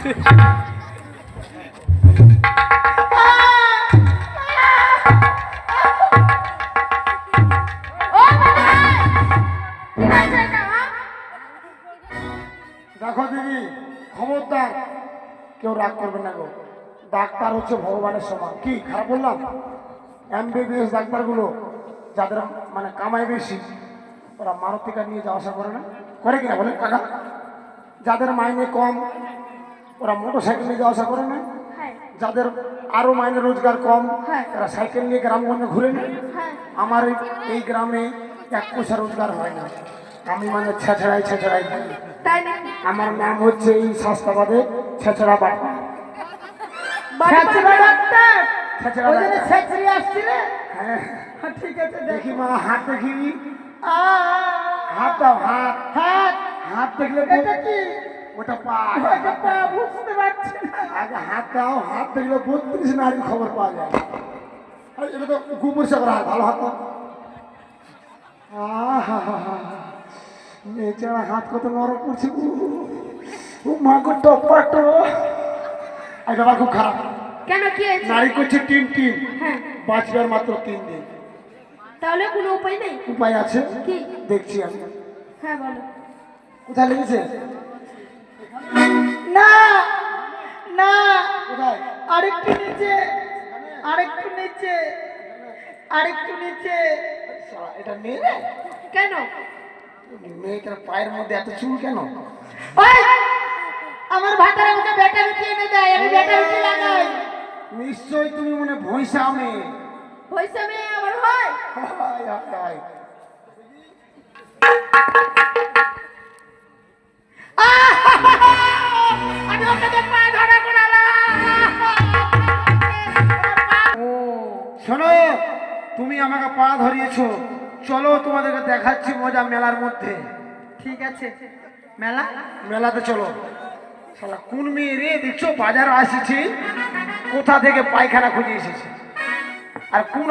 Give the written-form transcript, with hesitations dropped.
দেখো দিদি, খবরদার কেউ রাগ করবে না গো। ডাক্তার হচ্ছে ভগবানের সমান। কি খারাপ বললাম? এমবিবিএস ডাক্তারগুলো যাদের মানে কামাই বেশি, ওরা মারুতিকা নিয়ে যাওয়া আসা করে না? করে কিনা বলেন কাকা? যাদের মাইনে কম, ওরা মোটর সাইকেল নিয়ে যাওয়া আসা করে না? যাদের আরো মাইনে রোজগার কম, তারা সাইকেল নিয়ে গ্রামগঞ্জে ঘুরে না? আমার এই গ্রামে এক পয়সা রোজগার হয় না। আমি মানে ছেঁচড়াই তাই না? আমার নাম হচ্ছে এই শাস্তাবাদে ছেঁচড়া বাটনা। হ্যাঁ ঠিক আছে, দেখি মা, হাত দেখি। হাত দাও, হাত হাত হাত দেখলে কি ওটা পা। বুঝতে পারছি না। আগে হাত দাও, হাত দেখলে 32 নারীর খবর পাওয়া যায়। আর এটা তো গুপরিষ্কার করা হাত, ভালো হাত দাও। মেয়েচারা হাত কত নরম করছে। মা গো টপাটো। এটা আমার খুব খারাপ। কেন, কি হয়েছে? নারী করছে টিম টিম, হ্যাঁ, বাঁচবার মাত্র 3 দিন। তাহলে কোনো উপায় নেই? উপায় আছে, কি? দেখছি আমি। হ্যাঁ বলো। কোথায় লেগেছে? না না, কোথায়? আরেকটু নিচে, আরেকটু নিচে, আরেকটু নিচে। শালা, এটা মেয়ে? কেন? মেয়েটার পায়ের মধ্যে এত চুল কেন? ওই, আমার ভাতারে আমাকে বেটা রুটি এনে দেয়, আমি বেটা রুটি লাগাই। নিশ্চয়ই তুমি মনে ভৈসা মেয়ে। পয়সা মেয়ে আমার হয়? হায়, হায়, হায়। আমি আপনাদের পা ধরা করালাম। ও শোনো, তুমি আমাকে পা ধরিয়েছো, চলো তোমাদেরকে দেখাচ্ছি মজা মেলার মধ্যে। ঠিক আছে, মেলা? মেলাতে চলো। শালা কোন মেয়ে রে, দেখছো বাজার আসেছি, কোথা থেকে পায়খানা খুঁজে এসেছে, আর কোন